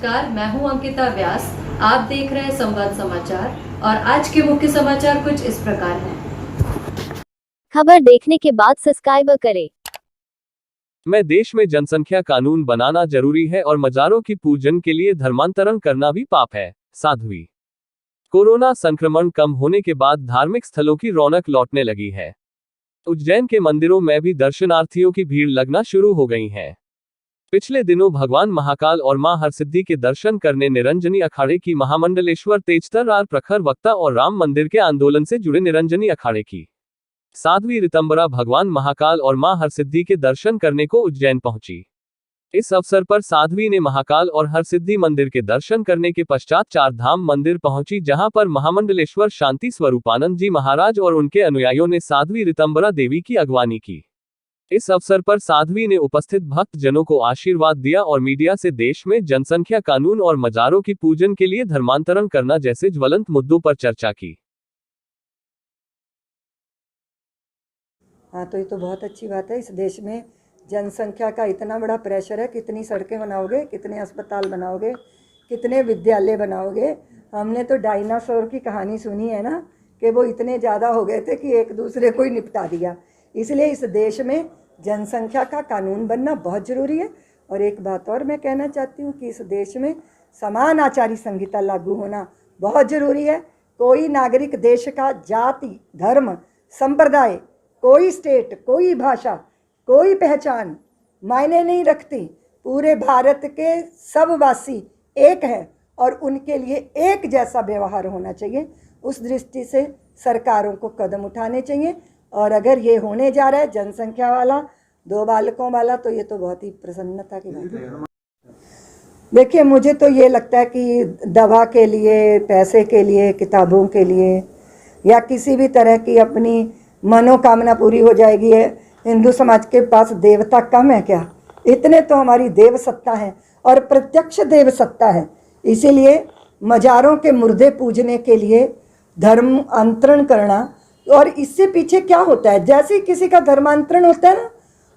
नमस्कार, मैं हूं अंकिता व्यास। आप देख रहे हैं संवाद समाचार और आज के मुख्य समाचार कुछ इस प्रकार हैं। खबर देखने के बाद सब्सक्राइब करें। में देश में जनसंख्या कानून बनाना जरूरी है और मजारों की पूजन के लिए धर्मांतरण करना भी पाप है। साध्वी। कोरोना संक्रमण कम होने के बाद धार्मिक स्थलों की रौनक लौटने लगी है। उज्जैन के मंदिरों में भी दर्शनार्थियों की भीड़ लगना शुरू हो गई है। पिछले दिनों भगवान महाकाल और मां हरसिद्धि के दर्शन करने निरंजनी अखाड़े की महामंडलेश्वर तेजतर आर प्रखर वक्ता और राम मंदिर के आंदोलन से जुड़े निरंजनी अखाड़े की साध्वी ऋतंबरा भगवान महाकाल और मां हरसिद्धि के दर्शन करने को उज्जैन पहुंची। इस अवसर पर साध्वी ने महाकाल और हरसिद्धि मंदिर के दर्शन करने के पश्चात चार धाम मंदिर पहुंची, जहां पर महामंडलेश्वर शांति स्वरूपानंद जी महाराज और उनके अनुयायियों ने साध्वी ऋतंबरा देवी की अगवानी की। इस अवसर पर साध्वी ने उपस्थित भक्त जनों को आशीर्वाद दिया और मीडिया से देश में जनसंख्या कानून और मजारों की पूजन के लिए धर्मांतरण करना जैसे ज्वलंत मुद्दों पर चर्चा की। हाँ, तो ये तो बहुत अच्छी बात है। इस देश में जनसंख्या का इतना बड़ा प्रेशर है, कितनी सड़कें बनाओगे, कितने अस्पताल बनाओगे, कितने विद्यालय बनाओगे। हमने तो डायनासोर की कहानी सुनी है ना, कि वो इतने ज़्यादा हो गए थे कि एक दूसरे को ही निपटा दिया। इसलिए इस देश में जनसंख्या का कानून बनना बहुत ज़रूरी है। और एक बात और मैं कहना चाहती हूँ कि इस देश में समान आचारी संहिता लागू होना बहुत ज़रूरी है। कोई नागरिक देश का जाति, धर्म, संप्रदाय, कोई स्टेट, कोई भाषा, कोई पहचान मायने नहीं रखती। पूरे भारत के सब वासी एक हैं और उनके लिए एक जैसा व्यवहार होना चाहिए। उस दृष्टि से सरकारों को कदम उठाने चाहिए। और अगर ये होने जा रहा है जनसंख्या वाला, 2 बालकों वाला, तो ये तो बहुत ही प्रसन्नता की बात है। देखिए, मुझे तो ये लगता है कि दवा के लिए, पैसे के लिए, किताबों के लिए या किसी भी तरह की अपनी मनोकामना पूरी हो जाएगी। हिंदू समाज के पास देवता कम है क्या? इतने तो हमारी देव सत्ता है और प्रत्यक्ष देव सत्ता है। इसीलिए मजारों के मुर्दे पूजने के लिए धर्मांतरण करना, और इससे पीछे क्या होता है, जैसे किसी का धर्मांतरण होता है ना,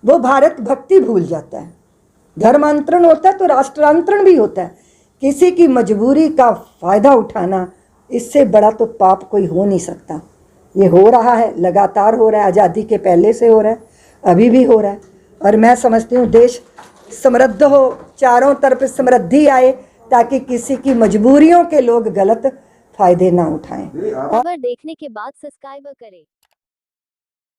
वो भारत भक्ति भूल जाता है। धर्मांतरण होता है तो राष्ट्रांतरण भी होता है। किसी की मजबूरी का फ़ायदा उठाना, इससे बड़ा तो पाप कोई हो नहीं सकता। ये हो रहा है, लगातार हो रहा है, आज़ादी के पहले से हो रहा है, अभी भी हो रहा है। और मैं समझती हूँ देश समृद्ध हो, चारों तरफ समृद्धि आए, ताकि किसी की मजबूरियों के लोग गलत फ़ायदे ना उठाएं। खबर देखने के बाद सब्सक्राइब करें।